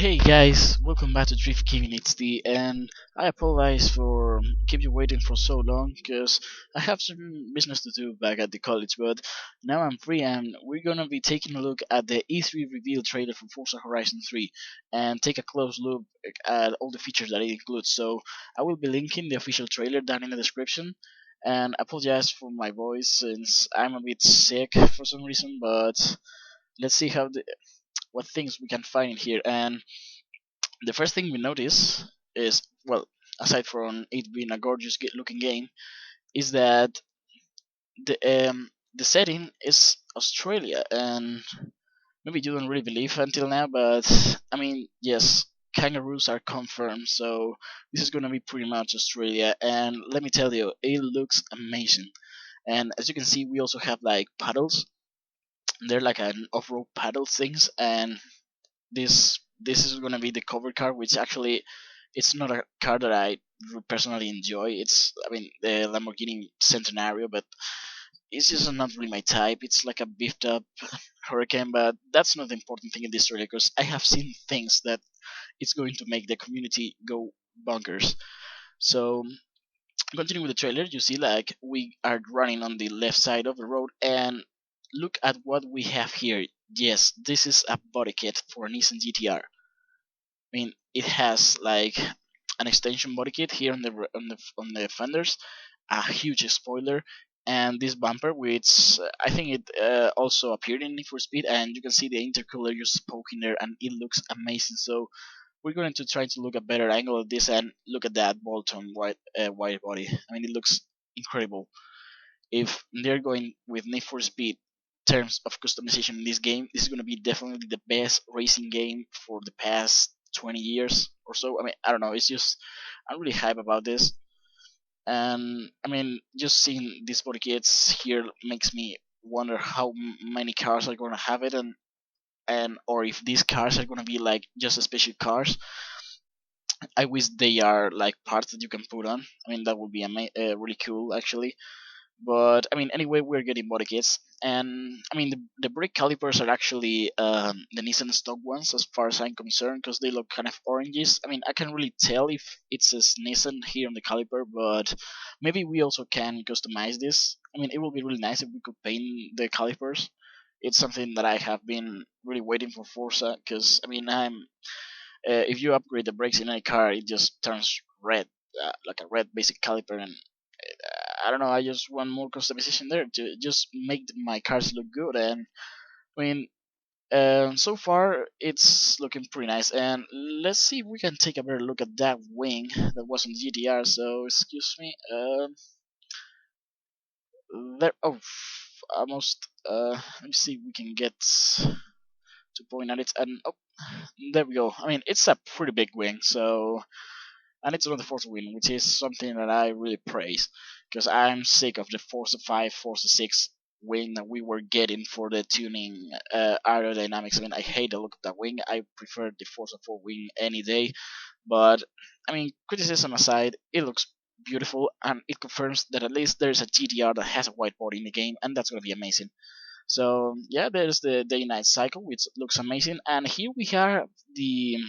Hey guys, welcome back to Drift Gaming HD, and I apologize for keep you waiting for so long because I have some business to do back at the college, but now I'm free and we're gonna be taking a look at the E3 reveal trailer for Forza Horizon 3 and take a close look at all the features that it includes. So I will be linking the official trailer down in the description, and I apologize for my voice since I'm a bit sick for some reason, but let's see what things we can find in here. And the first thing we notice is, well, aside from it being a gorgeous looking game, is that the setting is Australia, and maybe you don't really believe until now, but I mean, yes, kangaroos are confirmed, so this is gonna be pretty much Australia, and let me tell you, it looks amazing. And as you can see, we also have like paddles. They're like an off-road paddle things, and this is gonna be the cover car, which actually it's not a car that I personally enjoy. It's, I mean, the Lamborghini Centenario, but it's just not really my type. It's like a beefed up Hurricane, but that's not the important thing in this story because I have seen things that it's going to make the community go bonkers. So continuing with the trailer, you see like we are running on the left side of the road, and look at what we have here. Yes, this is a body kit for a Nissan GTR. I mean, it has like an extension body kit here on the fenders, a huge spoiler, and this bumper, which I think it also appeared in Need for Speed, and you can see the intercooler just poking there, and it looks amazing. So we're going to try to look a better angle at this, and look at that bolt-on wide body. I mean, it looks incredible. If they're going with Need for Speed terms of customization in this game, this is going to be definitely the best racing game for the past 20 years or so. I mean, I don't know, it's just, I'm really hype about this. And I mean, just seeing these body kits here makes me wonder how many cars are going to have it, and or if these cars are going to be like just special cars. I wish they are like parts that you can put on. I mean, that would be really cool actually. But I mean, anyway, we're getting body kits, and I mean, the brake calipers are actually the Nissan stock ones, as far as I'm concerned, because they look kind of oranges. I mean, I can't really tell if it says Nissan here on the caliper, but maybe we also can customize this. I mean, it would be really nice if we could paint the calipers. It's something that I have been really waiting for Forza, because I mean, if you upgrade the brakes in any car, it just turns red, like a red basic caliper, and I don't know. I just want more customization there to just make my cars look good. And I mean, so far it's looking pretty nice. And let's see if we can take a better look at that wing that was on GTR. So excuse me. There. Oh, almost. Let me see if we can get to point at it. And oh, there we go. I mean, it's a pretty big wing. So, and it's another Forza win, which is something that I really praise, because I'm sick of the Forza 5, Forza 6 wing that we were getting for the tuning aerodynamics. I mean, I hate the look of that wing. I prefer the Forza 4 wing any day. But I mean, criticism aside, it looks beautiful, and it confirms that at least there's a GTR that has a white body in the game, and that's gonna be amazing. So yeah, there's the day-night cycle, which looks amazing, and here we have the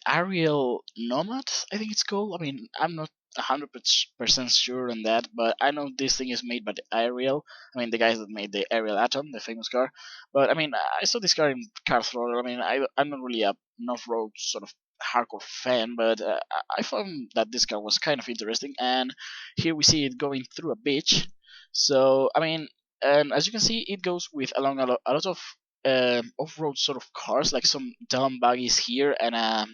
Ariel Nomad, I think it's called. I mean, I'm not 100% sure on that, but I know this thing is made by the Ariel. I mean, the guys that made the Ariel Atom, the famous car. But I mean, I saw this car in Car Throttle. I mean, I'm not really an off-road sort of hardcore fan, but I found that this car was kind of interesting. And here we see it going through a beach. So I mean, and as you can see, it goes with along a lot of off-road sort of cars, like some dumb buggies here, and a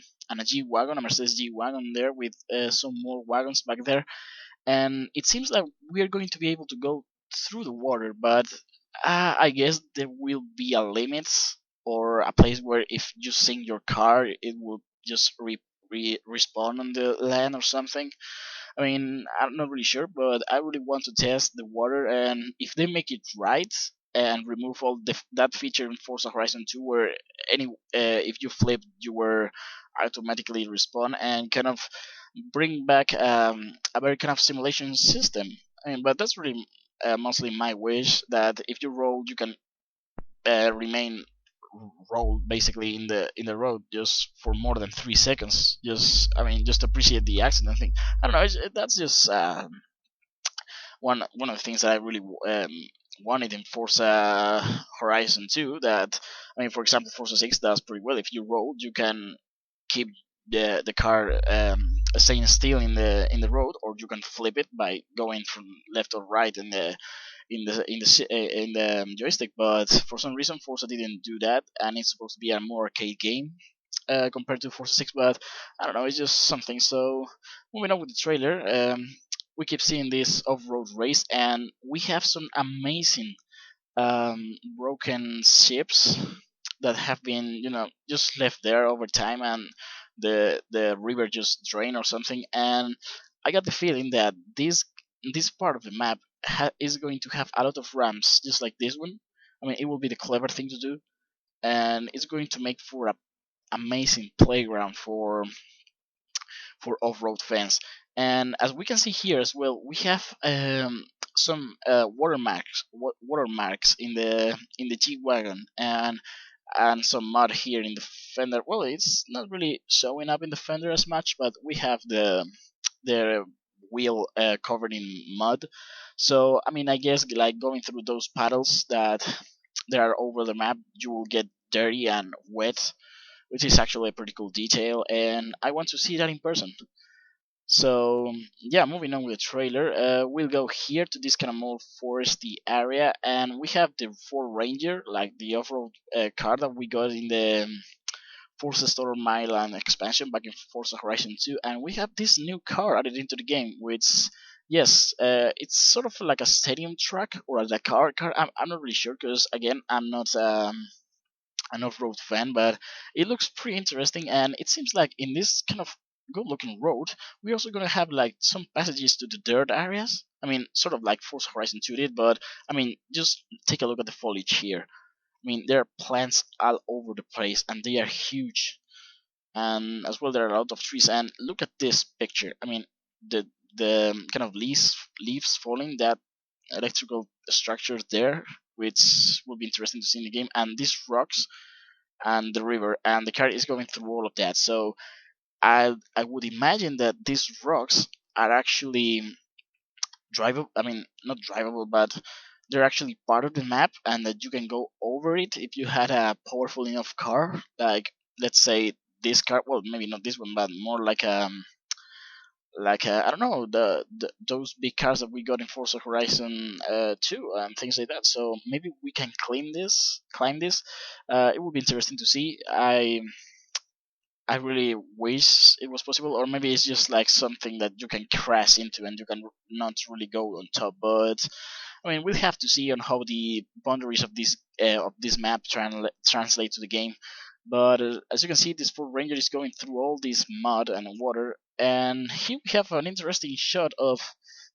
G wagon, a Mercedes G wagon there, with some more wagons back there. And it seems like we are going to be able to go through the water, but I guess there will be a limit, or a place where if you sink your car, it will just respawn on the land or something. I mean, I'm not really sure, but I really want to test the water, and if they make it right and remove all that feature in Forza Horizon 2, where if you flip, you were automatically respawn, and kind of bring back a very kind of simulation system. I mean, but that's really mostly my wish, that if you roll, you can remain roll basically in the road just for more than 3 seconds. Just I mean, just appreciate the accident thing. I don't know. That's just one of the things that I really wanted in Forza Horizon 2. That I mean, for example, Forza 6 does pretty well. If you roll, you can keep the car staying still in the road, or you can flip it by going from left or right in the joystick. But for some reason, Forza didn't do that, and it's supposed to be a more arcade game compared to Forza 6. But I don't know, it's just something. So moving on with the trailer, we keep seeing this off-road race, and we have some amazing broken ships that have been, just left there over time, and the river just drained or something. And I got the feeling that this part of the map is going to have a lot of ramps, just like this one. I mean, it will be the clever thing to do, and it's going to make for a amazing playground for off-road fans. And as we can see here as well, we have some watermarks in the G wagon, and some mud here in the fender. Well, it's not really showing up in the fender as much, but we have the wheel covered in mud. So I mean, I guess like going through those paddles that are over the map, you will get dirty and wet, which is actually a pretty cool detail, and I want to see that in person. So yeah, moving on with the trailer, we'll go here to this kind of more foresty area, and we have the Ford Ranger, like the off-road car that we got in the Forza Store Milan expansion back in Forza Horizon 2, and we have this new car added into the game, which yes, it's sort of like a stadium track or a Dakar car. I'm not really sure because again, I'm not an off-road fan, but it looks pretty interesting, and it seems like in this kind of good-looking road, we're also gonna have like some passages to the dirt areas. I mean, sort of like Forza Horizon 2 did, but I mean, just take a look at the foliage here. I mean, there are plants all over the place, and they are huge. And as well, there are a lot of trees. And look at this picture. I mean, the kind of leaves falling, that electrical structure there, which will be interesting to see in the game, and these rocks and the river, and the car is going through all of that. So I would imagine that these rocks are actually drivable. I mean, not drivable, but they're actually part of the map, and that you can go over it if you had a powerful enough car. Like, let's say this car. Well, maybe not this one, but more like I don't know, those big cars that we got in Forza Horizon 2 and things like that. So maybe we can climb this. It would be interesting to see. I really wish it was possible, or maybe it's just like something that you can crash into and you can not really go on top. But I mean, we'll have to see on how the boundaries of this map translate to the game. But as you can see, this Ford Ranger is going through all this mud and water, and here we have an interesting shot of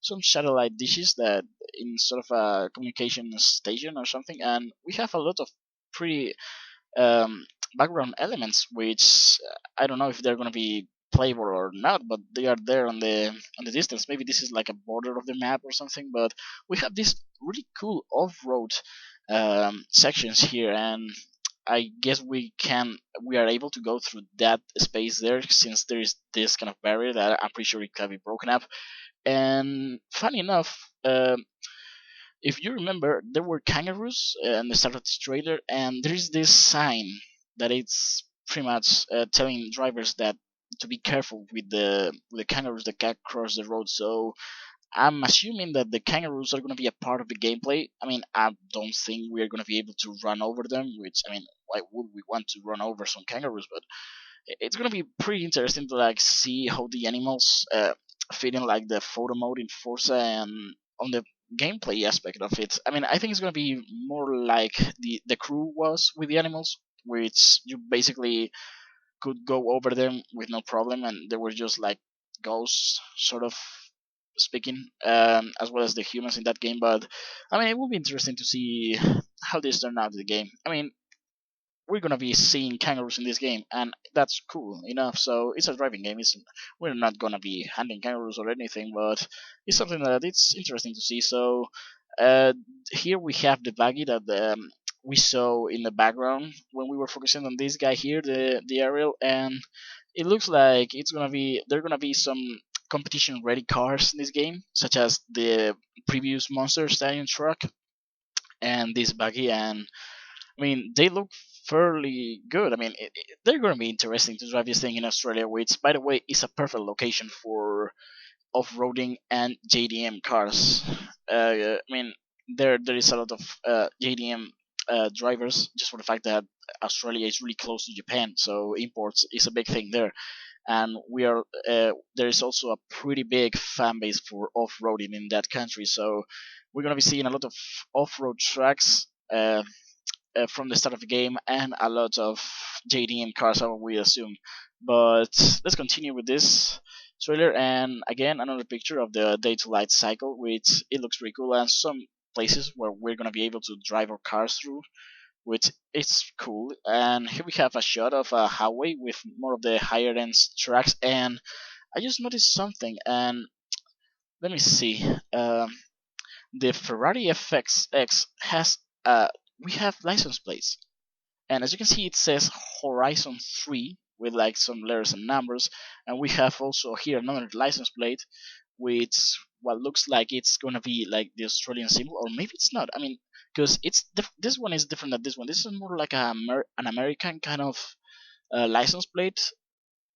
some satellite dishes that in sort of a communication station or something, and we have a lot of pretty um, background elements, which I don't know if they're going to be playable or not, but they are there on the distance. Maybe this is like a border of the map or something. But we have these really cool off-road sections here, and I guess we are able to go through that space there, since there is this kind of barrier that I'm pretty sure it can be broken up. And funny enough, if you remember, there were kangaroos in the start of this trailer, and there is this sign that it's pretty much telling drivers that to be careful with the kangaroos that can cross the road. So I'm assuming that the kangaroos are going to be a part of the gameplay. I mean, I don't think we are going to be able to run over them, which, I mean, why would we want to run over some kangaroos? But it's going to be pretty interesting to like see how the animals fit in like the photo mode in Forza and on the gameplay aspect of it. I mean, I think it's going to be more like the crew was with the animals, which you basically could go over them with no problem, and they were just like ghosts, sort of speaking, as well as the humans in that game. But I mean, it will be interesting to see how this turned out in the game. I mean, we're gonna be seeing kangaroos in this game, and that's cool enough. So it's a driving game. We're not gonna be hunting kangaroos or anything, but it's something that it's interesting to see. So uh, here we have the Buggy that we saw in the background when we were focusing on this guy here, the Ariel, and it looks like there gonna be some competition ready cars in this game, such as the previous Monster Stallion truck and this Buggy, and I mean they look fairly good. I mean they're gonna be interesting to drive this thing in Australia, which by the way is a perfect location for off-roading and JDM cars. I mean, there is a lot of JDM drivers just for the fact that Australia is really close to Japan, so imports is a big thing there. And we are there is also a pretty big fan base for off-roading in that country, so we're gonna be seeing a lot of off-road tracks. From the start of the game and a lot of JDM cars, I would assume. But let's continue with this trailer, and again another picture of the day to light cycle, which it looks pretty cool, and some places where we're gonna be able to drive our cars through, which is cool. And here we have a shot of a highway with more of the higher end tracks, and I just noticed something, and let me see. The Ferrari FXX has we have license plates, and as you can see it says Horizon 3 with like some letters and numbers, and we have also here another license plate with what looks like it's gonna be like the Australian symbol, or maybe it's not. I mean, because this one is different than this one. This is more like an American kind of license plate,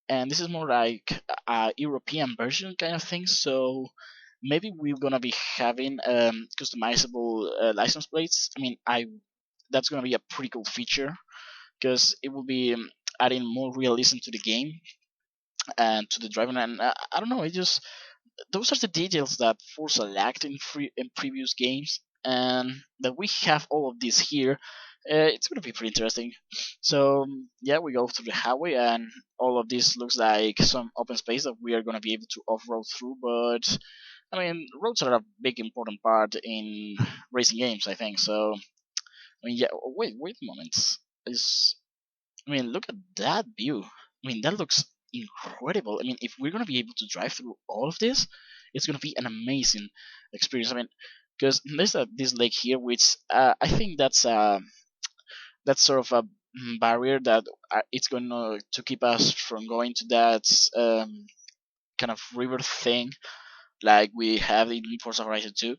and this is more like a European version kind of thing. So maybe we're gonna be having customizable license plates. I mean, I that's gonna be a pretty cool feature because it will be adding more realism to the game and to the driving. And I don't know, it just those are the details that Forza lacked in previous games, and that we have all of this here. It's gonna be pretty interesting. So yeah, we go through the highway, and all of this looks like some open space that we are gonna be able to off-road through. But I mean, roads are a big important part in racing games, I think. So I mean, yeah. Wait a moment. Is I mean, look at that view. I mean, that looks incredible. I mean, if we're gonna be able to drive through all of this, it's gonna be an amazing experience. I mean, because there's this lake here, which I think that's sort of a barrier that it's going to keep us from going to that kind of river thing like we have in Forza Horizon 2,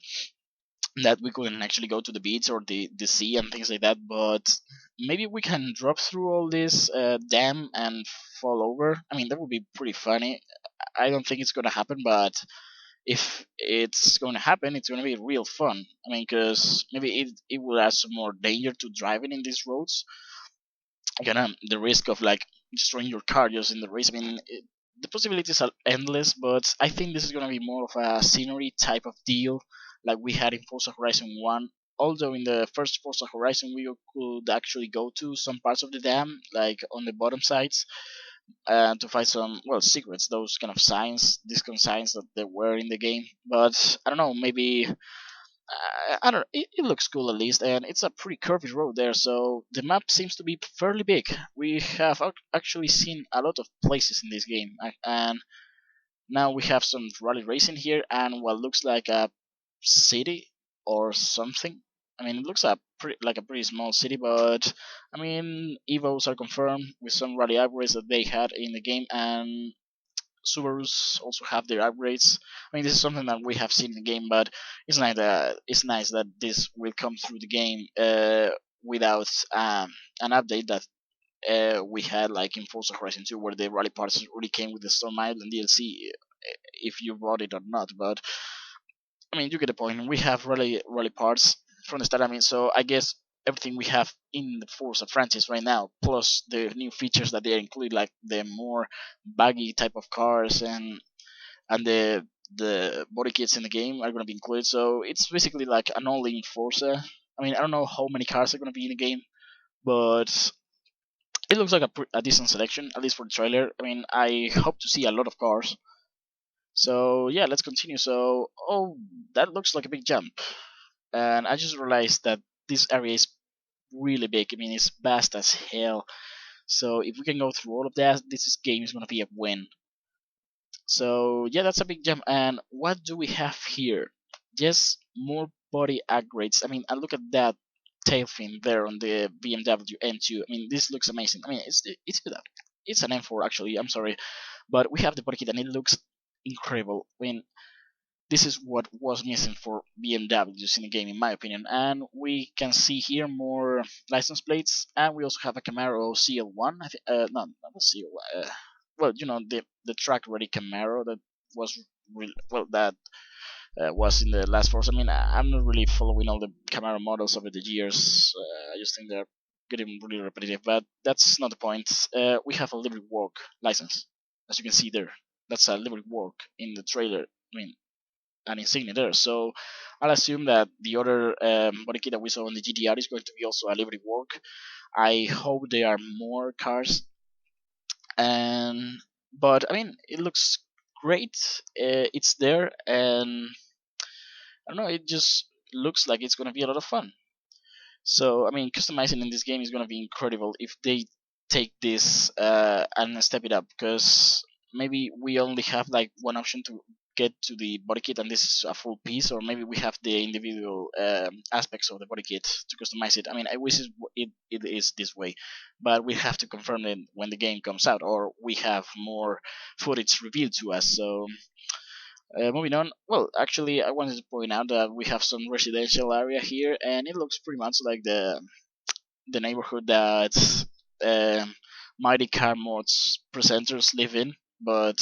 that we couldn't actually go to the beach or the sea and things like that. But maybe we can drop through all this dam and fall over. I mean, that would be pretty funny. I don't think it's gonna happen, but if it's gonna happen, it's gonna be real fun. I mean, because maybe it will add some more danger to driving in these roads. Gonna the risk of like destroying your car just in the race. I mean, the possibilities are endless, but I think this is gonna be more of a scenery type of deal, like we had in Forza Horizon 1. Although in the first Forza Horizon we could actually go to some parts of the dam, like on the bottom sides, to find some secrets, those kind of signs, discount signs that there were in the game. But I don't know, maybe I don't. It looks cool at least, and it's a pretty curvy road there. So the map seems to be fairly big. We have actually seen a lot of places in this game, and now we have some rally racing here, and what looks like a city or something. I mean, it looks like a pretty small city, but I mean, Evos are confirmed with some rally upgrades that they had in the game, and Subarus also have their upgrades. I mean, this is something that we have seen in the game, but it's nice that this will come through the game without an update that we had like in Forza Horizon 2, where the rally parts really came with the Storm Island DLC, if you bought it or not. But I mean, you get the point. We have rally parts from the start. I mean, so I guess everything we have in the Forza franchise right now, plus the new features that they include, like the more buggy type of cars and the body kits in the game are going to be included. So it's basically like an all-in Forza. I mean, I don't know how many cars are going to be in the game, but it looks like a decent selection, at least for the trailer. I mean, I hope to see a lot of cars. So yeah, let's continue. So, oh, that looks like a big jump, and I just realized that this area is really big. I mean, it's vast as hell. So if we can go through all of that, game is gonna be a win. So yeah, that's a big jump. And what do we have here? Just more body upgrades. I mean, and look at that. tail fin there on the BMW N2. I mean, this looks amazing. I mean, it's an M4 actually. I'm sorry, but we have the body kit and it looks incredible. I mean, this is what was missing for BMWs in the game, in my opinion. And we can see here more license plates, and we also have a Camaro CL1. I think, no, not a CL1. Well, you know, the track ready Camaro that was that was in the last Forza. I mean, I'm not really following all the Camaro models over the years. I just think they're getting really repetitive, but that's not the point. We have a livery work license, as you can see there. That's a livery work in the trailer. I mean, an insignia there. So I'll assume that the other body kit that we saw on the GTR is going to be also a livery work. I hope there are more cars, and but I mean, it looks great. It's there, and I don't know. It just looks like it's gonna be a lot of fun. So I mean, customizing in this game is gonna be incredible if they take this and step it up. Because maybe we only have like one option to get to the body kit, and this is a full piece, or maybe we have the individual aspects of the body kit to customize it. I mean, I wish it is this way, but we have to confirm it when the game comes out, or we have more footage revealed to us. So moving on, well, actually, I wanted to point out that we have some residential area here, and it looks pretty much like the neighborhood that Mighty Car Mods presenters live in. But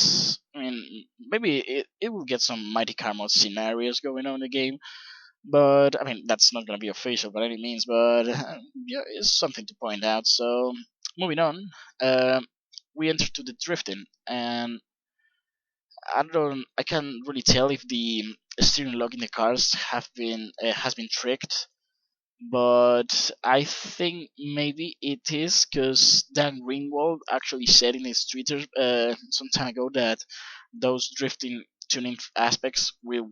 I mean, maybe it will get some Mighty Car Mod scenarios going on in the game. But I mean, that's not going to be official by any means. But yeah, it's something to point out. So moving on, we enter to the drifting, and I can't really tell if the steering lock in the cars have been has been tricked, but I think maybe it is because Dan Greenwald actually said in his Twitter some time ago that those drifting tuning aspects will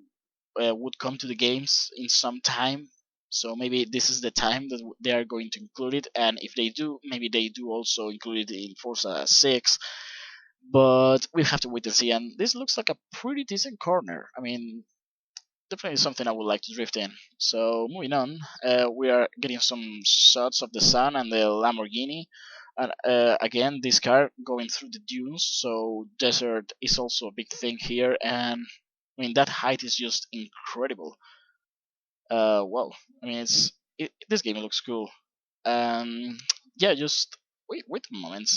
would come to the games in some time. So maybe this is the time that they are going to include it, and if they do, maybe they do also include it in Forza 6. But we'll have to wait and see. And this looks like a pretty decent corner. I mean, definitely something I would like to drift in. So moving on, we are getting some shots of the sun and the Lamborghini, and again this car going through the dunes. So desert is also a big thing here, and I mean that height is just incredible. Well, I mean this game looks cool. Yeah, just wait a moment.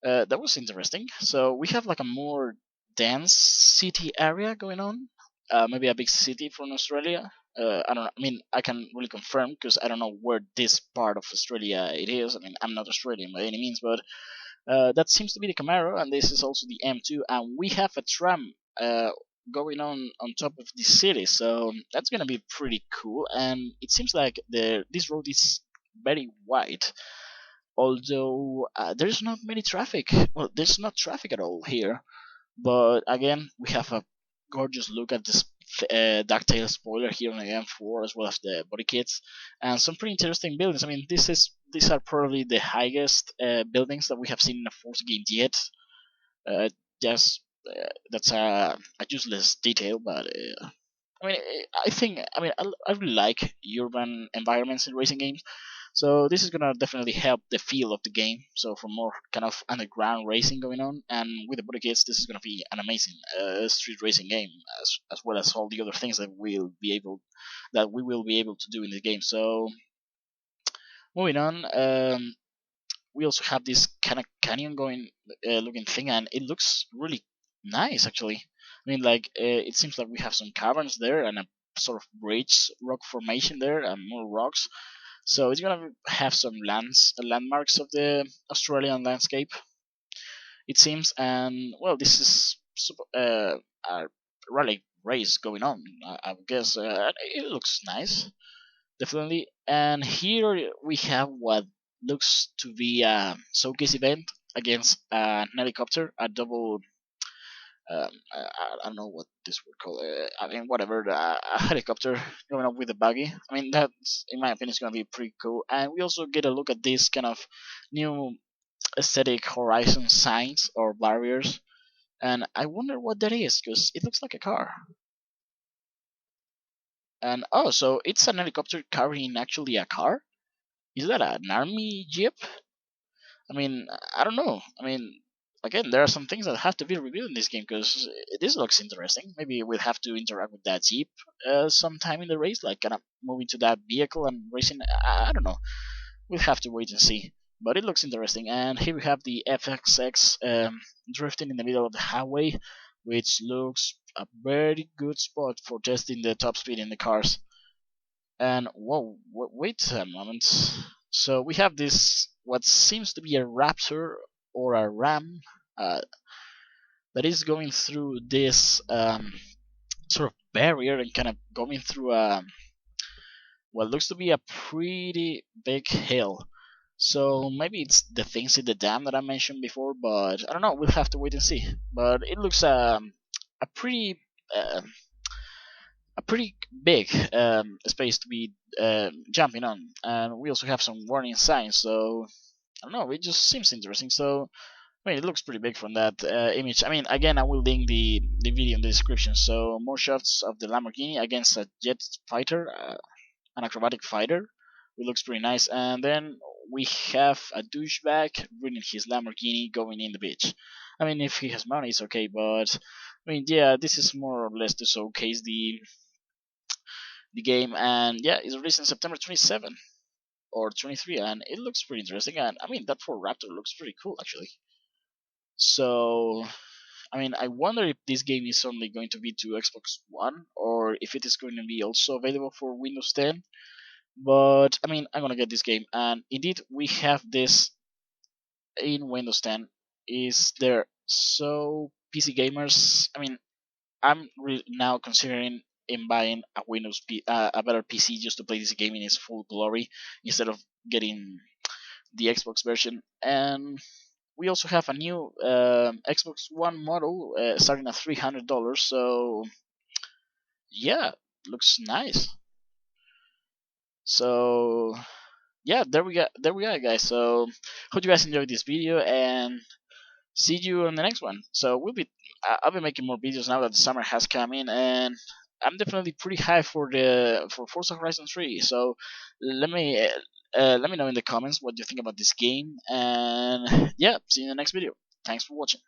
That was interesting. So we have like a more dense city area going on. Maybe a big city from Australia. I don't know. I mean, I can really confirm because I don't know where this part of Australia it is. I mean, I'm not Australian by any means, but that seems to be the Camaro, and this is also the M2, and we have a tram going on top of the city. So that's gonna be pretty cool, and it seems like this road is very wide, although there's not many traffic. Well, there's not traffic at all here, but again, we have a gorgeous look at this ducktail spoiler here on the M4, as well as the body kits, and some pretty interesting buildings. I mean, these are probably the highest buildings that we have seen in a Forza game yet. Just that's a useless detail, but I mean, I think I mean I really like urban environments in racing games. So this is gonna definitely help the feel of the game. So for more kind of underground racing going on, and with the body kits, this is gonna be an amazing street racing game, as well as all the other things that we will be able to do in the game. So moving on, we also have this kind of canyon going looking thing, and it looks really nice actually. I mean, like it seems like we have some caverns there and a sort of bridge rock formation there, and more rocks. So it's gonna have some landmarks of the Australian landscape, it seems, and well, this is a rally race going on. I guess it looks nice, definitely. And here we have what looks to be a showcase event against an helicopter, a double I don't know what this would call it. I mean, whatever, a helicopter going up with a buggy. I mean, that's in my opinion is gonna be pretty cool. And we also get a look at this kind of new aesthetic horizon signs or barriers. And I wonder what that is because it looks like a car. And oh, so it's an helicopter carrying actually a car. Is that an army jeep? I mean, I don't know. I mean, again, there are some things that have to be reviewed in this game because this looks interesting. Maybe we'll have to interact with that jeep sometime in the race, like kind of moving to that vehicle and racing. I don't know. We'll have to wait and see. But it looks interesting. And here we have the FXX drifting in the middle of the highway, which looks a very good spot for testing the top speed in the cars. And whoa, wait a moment. So we have this what seems to be a raptor or a ram uh, that is going through this sort of barrier and kind of going through what looks to be a pretty big hill. So maybe it's the things in the dam that I mentioned before, but I don't know. We'll have to wait and see. But it looks a pretty uh, a pretty big space to be jumping on, and we also have some warning signs. So I don't know, it just seems interesting. So I mean, it looks pretty big from that image. I mean, again, I will link the video in the description. So more shots of the Lamborghini against a jet fighter, an acrobatic fighter. It looks pretty nice. And then we have a douchebag bringing his Lamborghini going in the beach. I mean, if he has money, it's okay, but I mean, yeah, this is more or less to showcase the game, and yeah, it's released in September 27 or 23, and it looks pretty interesting. And I mean, that Ford Raptor looks pretty cool actually. So I mean, I wonder if this game is only going to be to Xbox One or if it is going to be also available for Windows 10. But I mean, I'm gonna get this game, and indeed, we have this in Windows 10. Is there so PC gamers? I mean, I'm now considering in buying a a better PC just to play this game in its full glory instead of getting the Xbox version. And we also have a new Xbox One model starting at $300. So yeah, looks nice. So yeah, there we go, guys. So hope you guys enjoyed this video, and see you on the next one. So I'll be making more videos now that the summer has come in, and I'm definitely pretty high for Forza Horizon 3. So let me let me know in the comments what you think about this game, and yeah, see you in the next video. Thanks for watching.